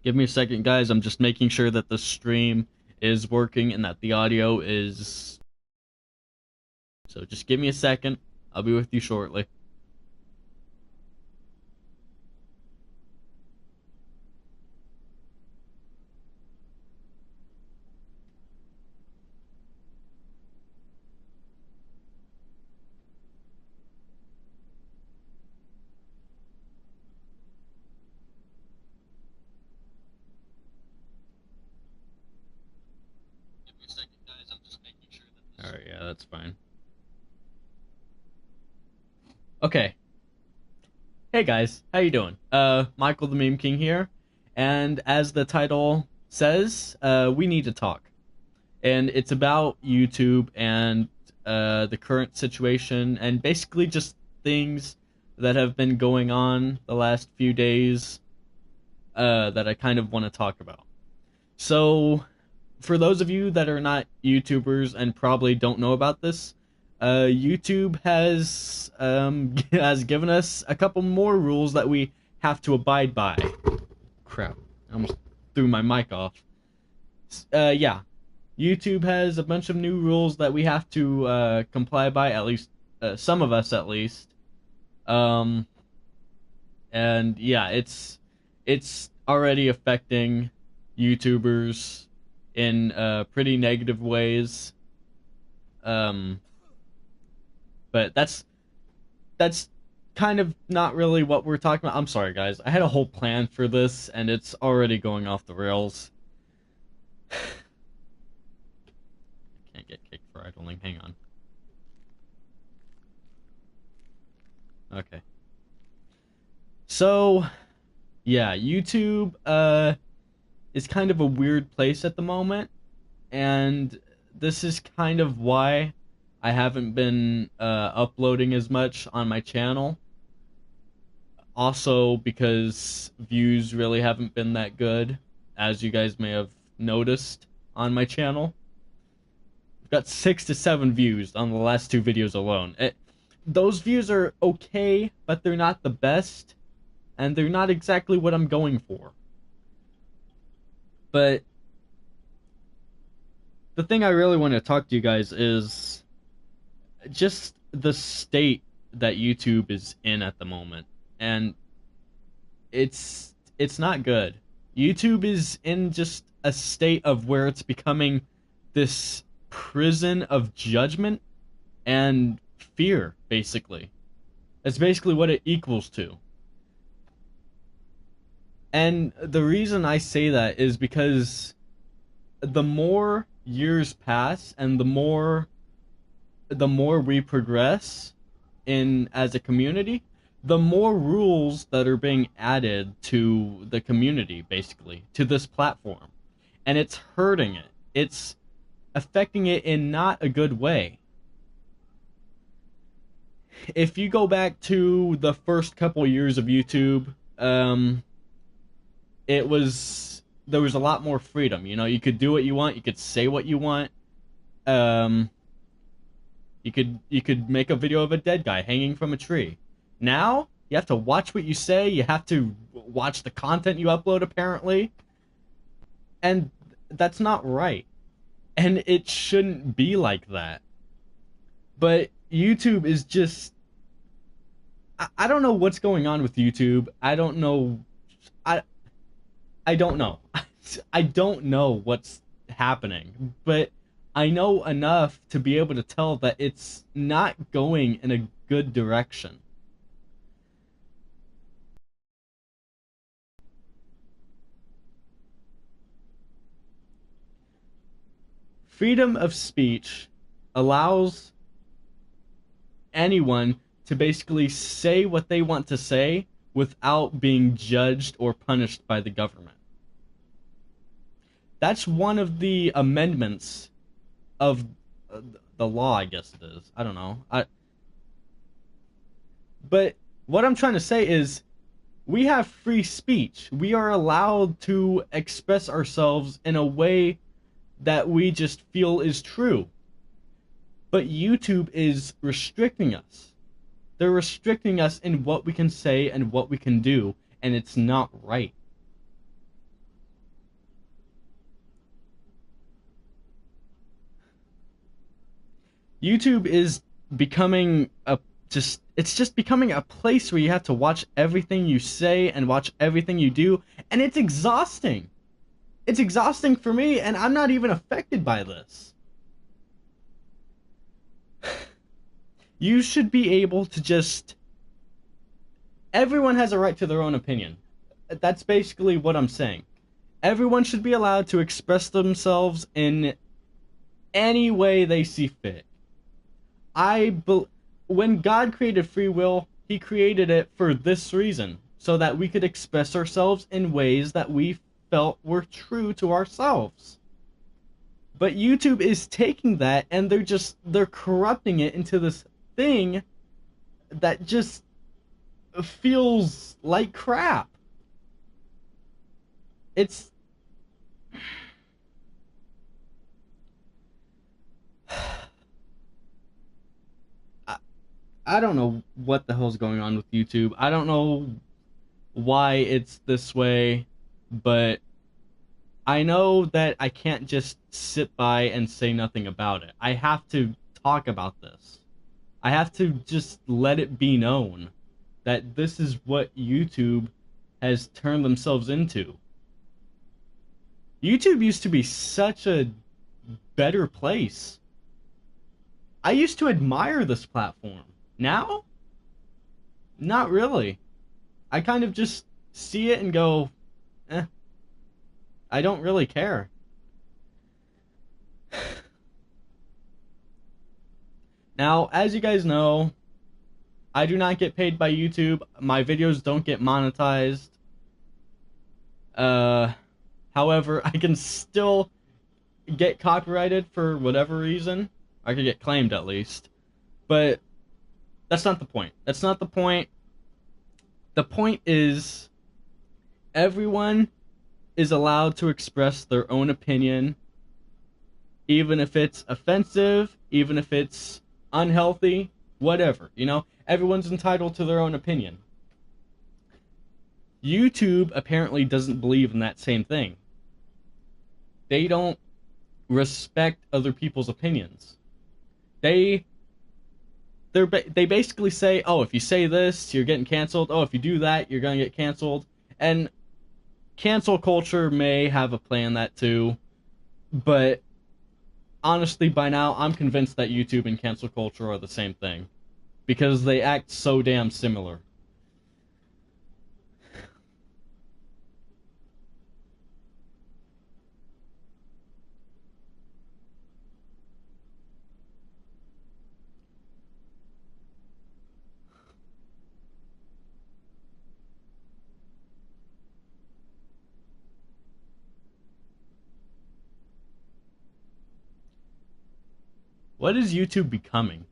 Give me a second, guys. I'm just making sure that the stream is working and that the audio is... So just give me a second. I'll be with you shortly. Alright, yeah, that's fine. Okay. Hey guys, how you doing? Michael the Meme King here, and as the title says, we need to talk. And it's about YouTube and the current situation, and basically just things that have been going on the last few days that I kind of want to talk about. So, for those of you that are not YouTubers and probably don't know about this, YouTube has given us a couple more rules that we have to abide by. Crap! I almost threw my mic off. Yeah, YouTube has a bunch of new rules that we have to comply by. At least some of us, at least. Um, and yeah, it's already affecting YouTubers in pretty negative ways. Um, but that's kind of not really what we're talking about. I'm sorry, guys. I had a whole plan for this, and it's already going off the rails. I can't get kicked for idling. Hang on. Okay. So, yeah, YouTube is kind of a weird place at the moment, and this is kind of why I haven't been uploading as much on my channel. Also, because views really haven't been that good, as you guys may have noticed on my channel. I've got 6 to 7 views on the last 2 videos alone. Those views are okay, but they're not the best, and they're not exactly what I'm going for. But the thing I really want to talk to you guys is just the state that YouTube is in at the moment. And it's not good. YouTube is in just a state of where it's becoming this prison of judgment and fear, basically. That's basically what it equals to. And the reason I say that is because the more years pass and the more we progress in as a community, the more rules that are being added to the community, basically, to this platform. And it's hurting it. It's affecting it in not a good way. If you go back to the first couple years of YouTube, there was a lot more freedom. You know, you could do what you want, you could say what you want. Um, you could make a video of a dead guy hanging from a tree. Now, you have to watch what you say, you have to watch the content you upload, apparently. And that's not right. And it shouldn't be like that. But YouTube is just... I don't know what's going on with YouTube. I don't know. I don't know. I don't know what's happening. But I know enough to be able to tell that it's not going in a good direction. Freedom of speech allows anyone to basically say what they want to say without being judged or punished by the government. That's one of the amendments of the law, I guess it is. I don't know. But what I'm trying to say is we have free speech. We are allowed to express ourselves in a way that we just feel is true. But YouTube is restricting us. They're restricting us in what we can say and what we can do, and it's not right. YouTube is becoming a just it's just becoming a place where you have to watch everything you say and watch everything you do, and it's exhausting. It's exhausting for me, and I'm not even affected by this. You should be able to just everyone has a right to their own opinion. That's basically what I'm saying. Everyone should be allowed to express themselves in any way they see fit. When God created free will, he created it for this reason, so that we could express ourselves in ways that we felt were true to ourselves. But YouTube is taking that and they're corrupting it into this thing that just feels like crap. It's I, I don't know what the hell's going on with YouTube. I don't know why it's this way, but I know that I can't just sit by and say nothing about it. I have to talk about this. I have to just let it be known that this is what YouTube has turned themselves into. YouTube used to be such a better place. I used to admire this platform. Now, not really. I kind of just see it and go, eh, I don't really care. Now, as you guys know, I do not get paid by YouTube. My videos don't get monetized. Uh, However, I can still get copyrighted for whatever reason. I could get claimed at least. But that's not the point. That's not the point. The point is everyone is allowed to express their own opinion, even if it's offensive, even if it's unhealthy, whatever. Everyone's entitled to their own opinion. YouTube apparently doesn't believe in that same thing. They don't respect other people's opinions. They they basically say, "Oh, if you say this, you're getting canceled. Oh, if you do that, you're going to get canceled." And cancel culture may have a play in that too, but honestly, by now, I'm convinced that YouTube and cancel culture are the same thing because they act so damn similar. What is YouTube becoming?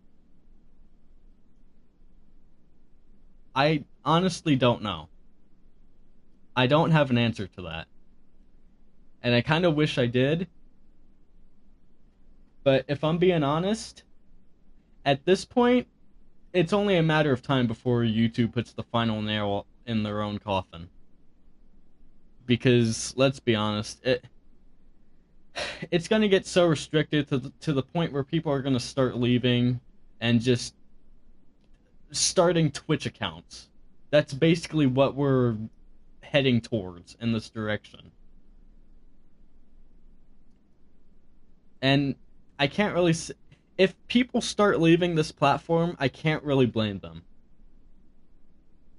I honestly don't know. I don't have an answer to that. And I kind of wish I did. But if I'm being honest, at this point, it's only a matter of time before YouTube puts the final nail in their own coffin. Because let's be honest, it's going to get so restricted to the point where people are going to start leaving and just starting Twitch accounts. That's basically what we're heading towards in this direction. And I can't really if people start leaving this platform, I can't really blame them.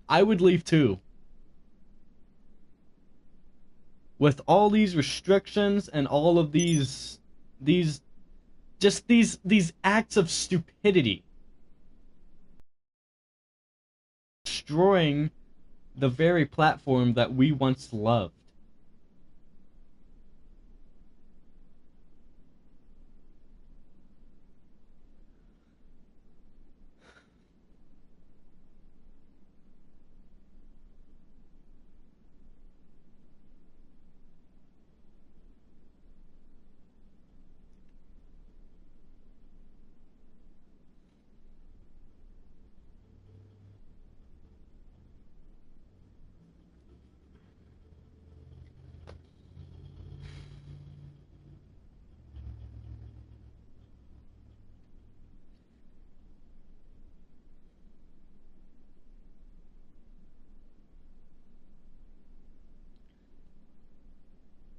I would leave too. With all these restrictions and all of these these acts of stupidity destroying the very platform that we once loved.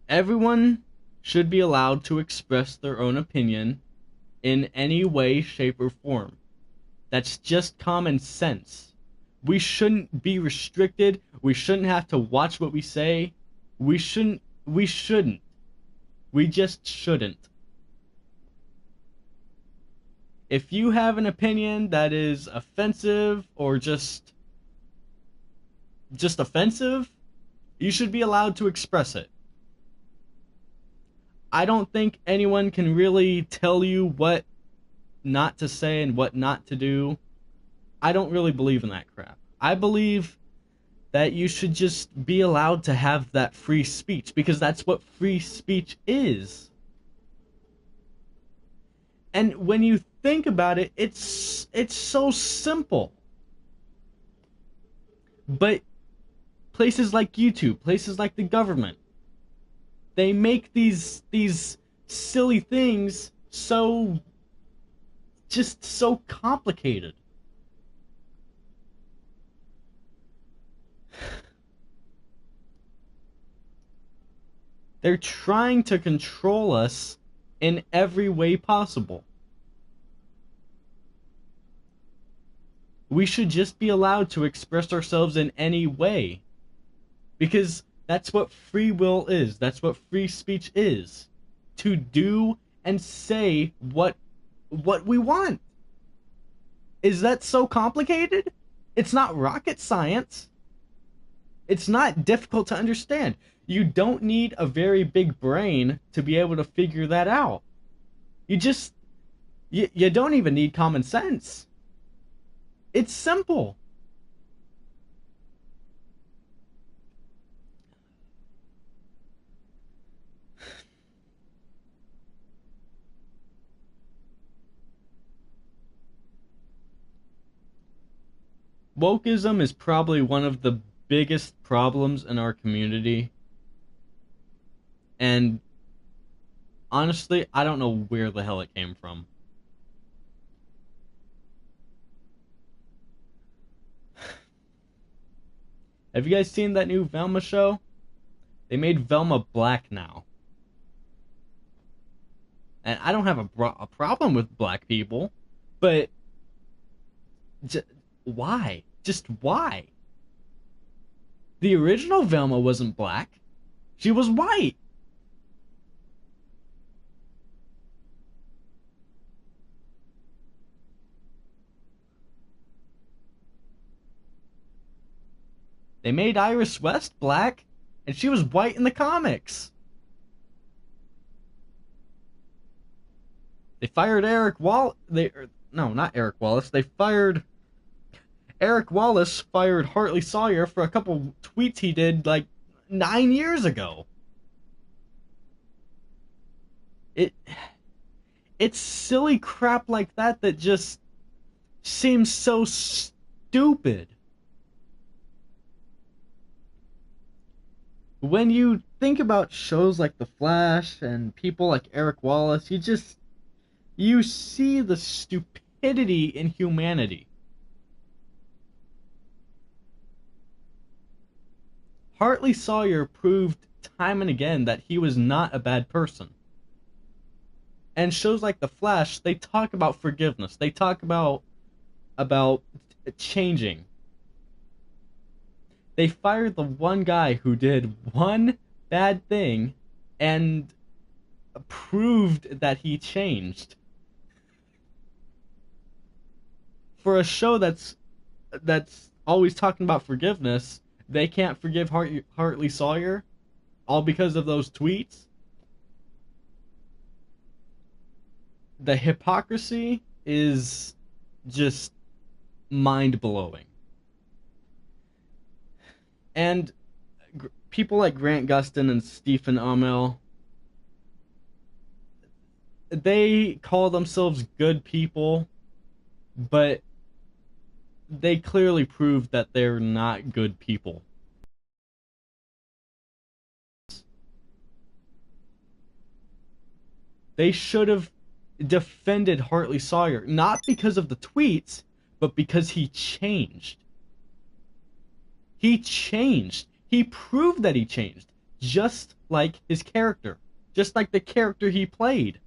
Everyone should be allowed to express their own opinion in any way, shape, or form. That's just common sense. We shouldn't be restricted. We shouldn't have to watch what we say. We shouldn't. We shouldn't. We just shouldn't. If you have an opinion that is offensive or just offensive, you should be allowed to express it. I don't think anyone can really tell you what not to say and what not to do. I don't really believe in that crap. I believe that you should just be allowed to have that free speech, because that's what free speech is. And when you think about it, it's so simple. But places like YouTube, places like the government, they make these silly things so complicated. They're trying to control us in every way possible. We should just be allowed to express ourselves in any way. Because that's what free will is. That's what free speech is. To do and say what we want. Is that so complicated? It's not rocket science. It's not difficult to understand. You don't need a very big brain to be able to figure that out. You don't even need common sense. It's simple. Wokeism is probably one of the biggest problems in our community. And honestly, I don't know where the hell it came from. Have you guys seen that new Velma show? They made Velma black now. And I don't have a problem with black people, but why? Just why? The original Velma wasn't black. She was white. They made Iris West black, and she was white in the comics. They fired Eric Wallace. No, not Eric Wallace. They fired Eric Wallace. Fired Hartley Sawyer for a couple tweets he did like 9 years ago. It's silly crap like that that just seems so stupid. When you think about shows like The Flash and people like Eric Wallace, you see the stupidity in humanity. Hartley Sawyer proved time and again that he was not a bad person. And shows like The Flash, they talk about forgiveness. They talk about changing. They fired the one guy who did one bad thing and proved that he changed. For a show that's always talking about forgiveness, they can't forgive Hartley Sawyer, all because of those tweets. The hypocrisy is just mind-blowing. And people like Grant Gustin and Stephen Amell, they call themselves good people, but they clearly proved that they're not good people. They should have defended Hartley Sawyer, not because of the tweets, but because he changed. He changed. He proved that he changed. just like his character, just like the character he played.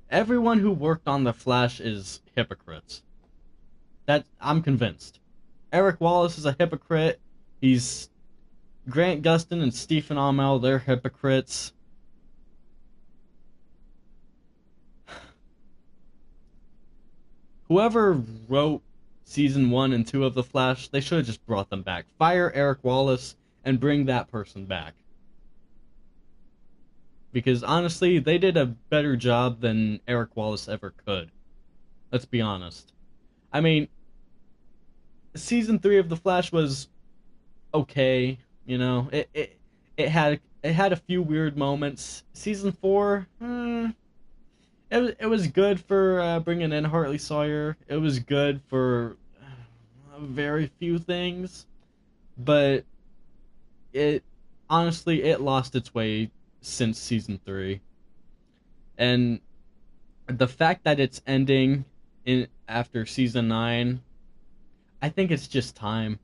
Everyone who worked on the Flash is hypocrites. That I'm convinced. Eric Wallace is a hypocrite. He's Grant Gustin and Stephen Amell, they're hypocrites. Whoever wrote season 1 and 2 of The Flash, they should have just brought them back. Fire Eric Wallace and bring that person back. Because honestly, they did a better job than Eric Wallace ever could. Let's be honest. I mean, season 3 of The Flash was okay, you know. It had a few weird moments. Season 4, it was good for bringing in Hartley Sawyer. It was good for very few things, but it honestly it lost its way since season 3, and the fact that it's ending in after season 9, I think it's just time.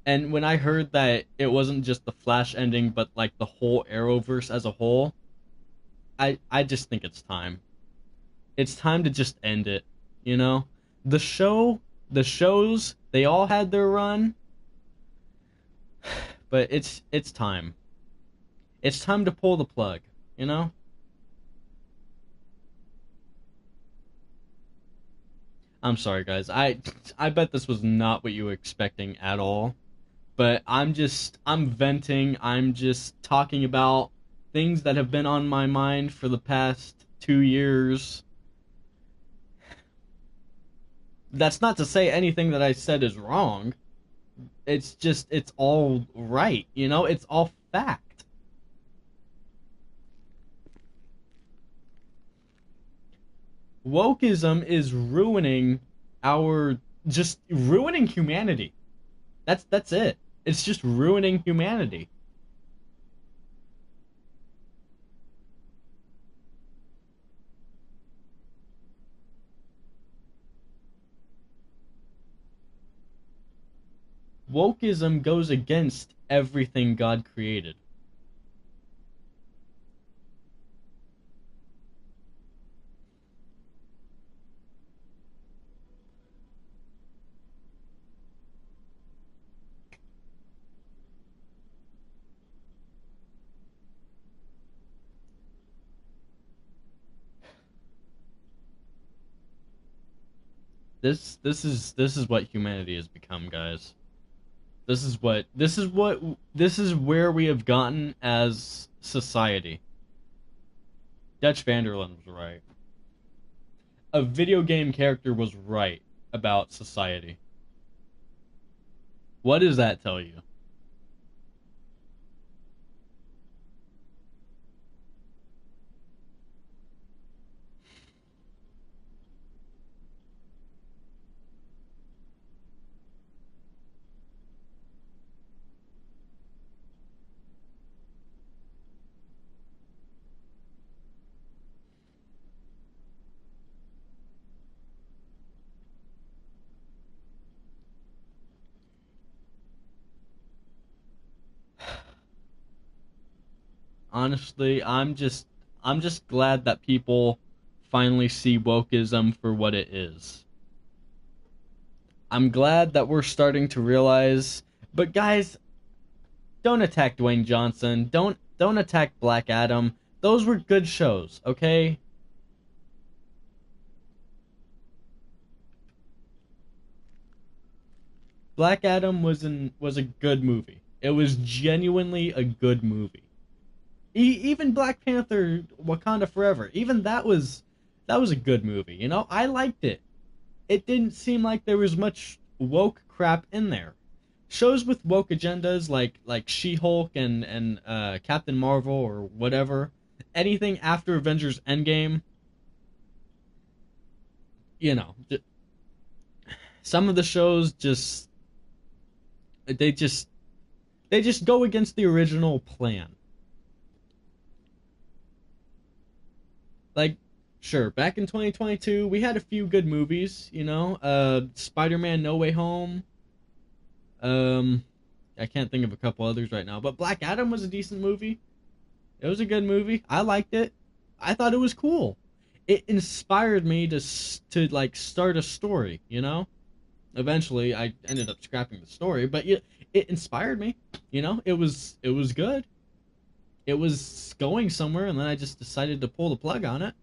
And when I heard that it wasn't just the Flash ending, but like the whole Arrowverse as a whole, I just think it's time. It's time to just end it. You know, the shows, they all had their run, but it's time. It's time to pull the plug. You know. I'm sorry, guys. I bet this was not what you were expecting at all. But I'm venting. I'm just talking about things that have been on my mind for the past 2 years. That's not to say anything that I said is wrong. It's just, it's all right, you know? It's all fact. Wokeism is ruining our, just ruining humanity. That's it. It's just ruining humanity. Wokeism goes against everything God created. This is what humanity has become, guys. This is where we have gotten as society. Dutch Vanderland was right. A video game character was right about society. What does that tell you? Honestly, I'm just glad that people finally see wokeism for what it is. I'm glad that we're starting to realize, but guys, don't attack Dwayne Johnson. Don't attack Black Adam. Those were good shows, okay? Black Adam was a good movie. It was genuinely a good movie. Even Black Panther Wakanda Forever, even that was a good movie. You know, I liked it. It didn't seem like there was much woke crap in there. Shows with woke agendas like She-Hulk and Captain Marvel or whatever, anything after Avengers Endgame, you know, some of the shows they just they just go against the original plan. Like Sure, back in 2022, we had a few good movies, Spider-Man No Way Home. Um I can't think of a couple others right now, but Black Adam was a decent movie. It was a good movie. I liked it. I thought it was cool. It inspired me to like start a story, you know? Eventually I ended up scrapping the story, but it inspired me. It was good. It was going somewhere, and then I just decided to pull the plug on it.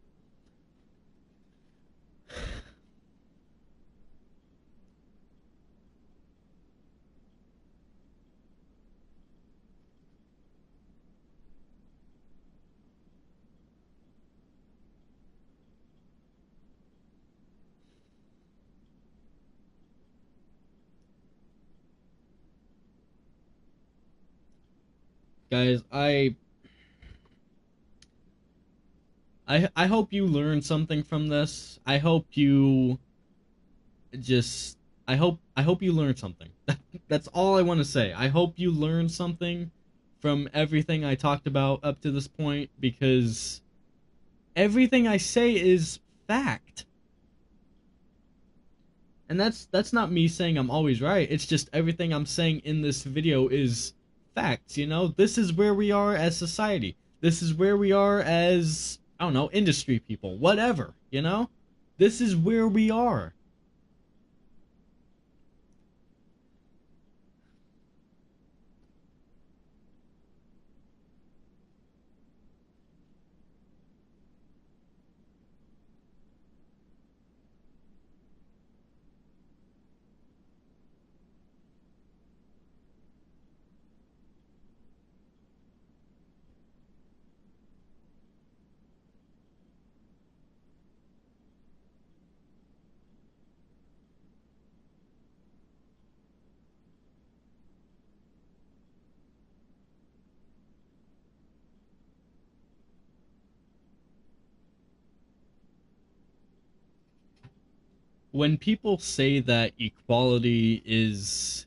Guys, I hope you learn something from this. Just I hope you learn something. That's all I want to say. I hope you learn something from everything I talked about up to this point, because everything I say is fact. And that's not me saying I'm always right. It's just everything I'm saying in this video is facts, you know? This is where we are as society. This is where we are as, I don't know, industry people, whatever, you know? This is where we are. When people say that equality is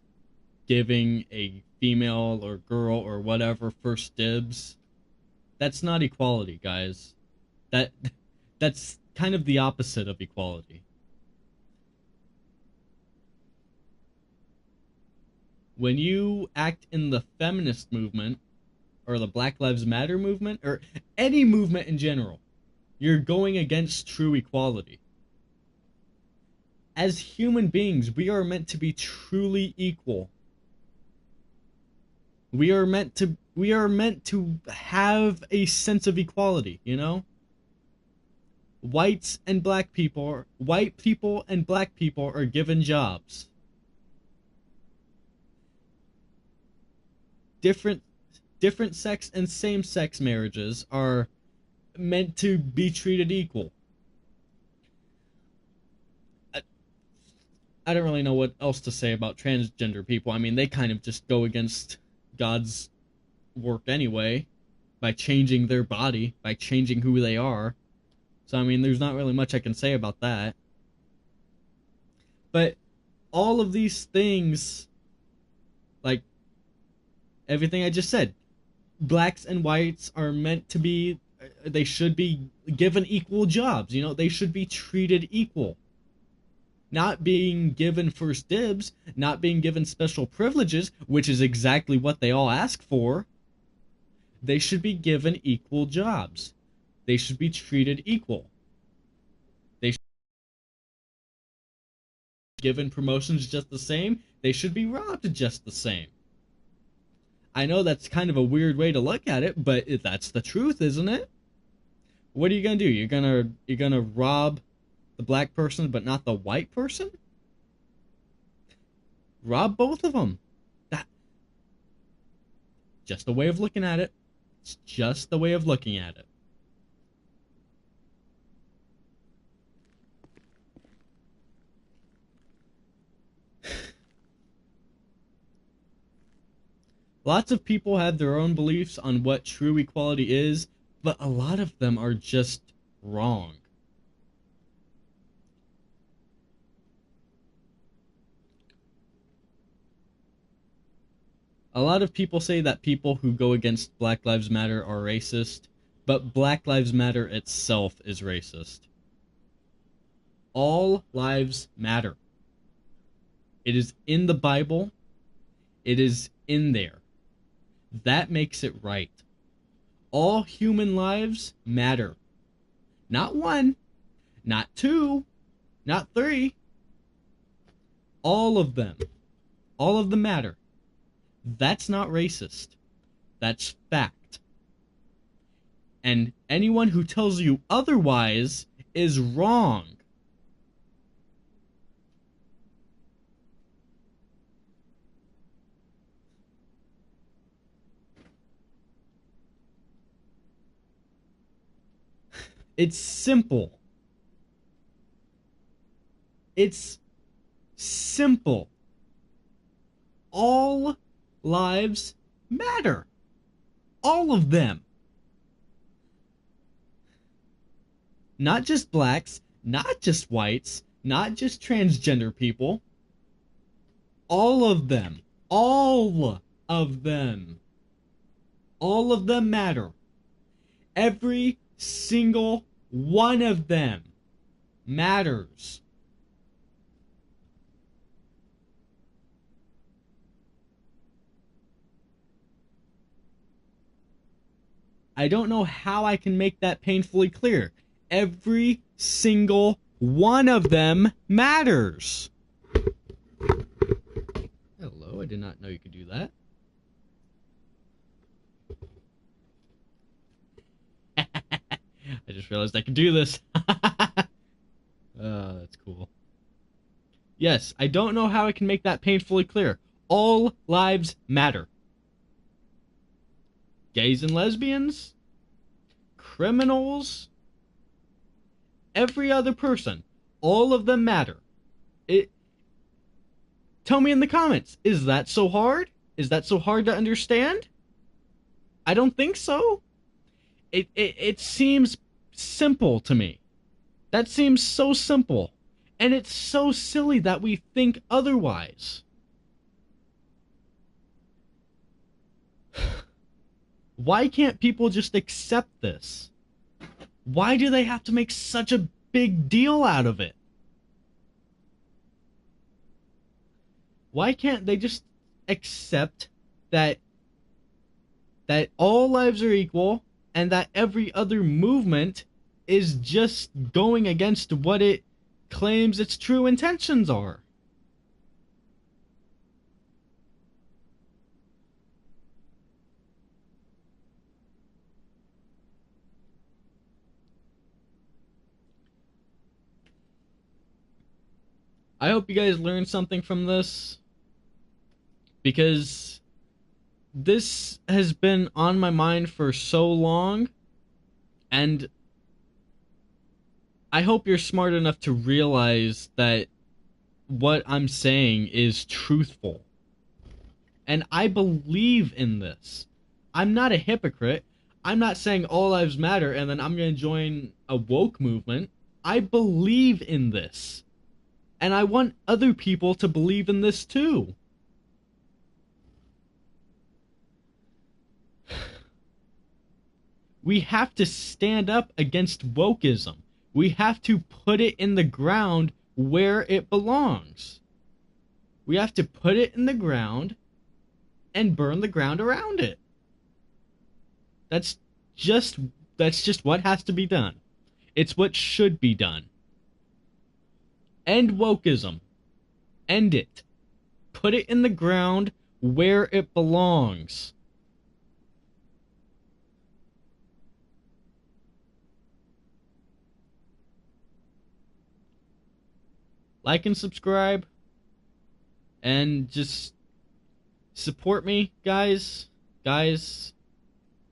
giving a female or girl or whatever first dibs, that's not equality, guys. That that's kind of the opposite of equality. When you act in the feminist movement or the Black Lives Matter movement or any movement in general, you're going against true equality. As human beings, we are meant to be truly equal. We are meant to have a sense of equality, you know? White people and black people are given jobs. Different different sex and same sex marriages are meant to be treated equal. I, I don't really know what else to say about transgender people. I mean, they kind of just go against God's work anyway by changing their body, by changing who they are. So, I mean, there's not really much I can say about that. But all of these things, like everything I just said, blacks and whites are meant to be, they should be given equal jobs. You know, they should be treated equal. Not being given first dibs, not being given special privileges, which is exactly what they all ask for. They should be given equal jobs. They should be treated equal. They should be given promotions just the same. They should be robbed just the same. I know that's kind of a weird way to look at it, but that's the truth, isn't it? What are you gonna do? You're gonna rob the black person but not the white person? Rob both of them. That just a way of looking at it. It's just the way of looking at it. Lots of people have their own beliefs on what true equality is, but a lot of them are just wrong. A lot of people say that people who go against Black Lives Matter are racist, But Black Lives Matter itself is racist. All lives matter. It is in the Bible. It is in there. That makes it right. All human lives matter. Not one, not two, not three. All of them. All of them matter. That's not racist. That's fact. And anyone who tells you otherwise is wrong. It's simple. It's simple. All lives matter. All of them. Not just blacks, not just whites, not just transgender people. All of them. All of them. All of them matter. Every single one of them matters. I don't know how I can make that painfully clear. Every single one of them matters. Hello, I did not know you could do that. I just realized I could do this. That's cool. Yes, I don't know how I can make that painfully clear. All lives matter. Gays and lesbians, criminals, every other person, all of them matter. Tell me in the comments, is that so hard? Is that so hard to understand? I don't think so. It seems simple to me. That seems so simple. And it's so silly that we think otherwise. Why can't people just accept this? Why do they have to make such a big deal out of it? Why can't they just accept that all lives are equal and that every other movement is just going against what it claims its true intentions are? I hope you guys learned something from this, because this has been on my mind for so long, and I hope you're smart enough to realize that what I'm saying is truthful. And I believe in this. I'm not a hypocrite. I'm not saying all lives matter and then I'm going to join a woke movement. I believe in this. And I want other people to believe in this too. We have to stand up against wokeism. We have to put it in the ground where it belongs. We have to put it in the ground and burn the ground around it. That's just what has to be done. It's what should be done. End wokeism. End it. Put it in the ground where it belongs. Like and subscribe. And just support me, guys. Guys,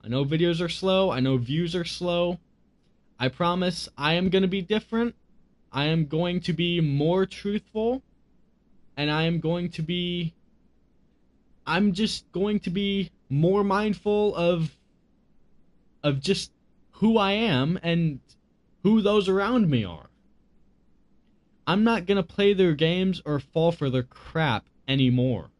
I know videos are slow. I know views are slow. I promise I am going to be different. I am going to be more truthful. And I'm just going to be more mindful of just who I am and who those around me are. I'm not going to play their games or fall for their crap anymore.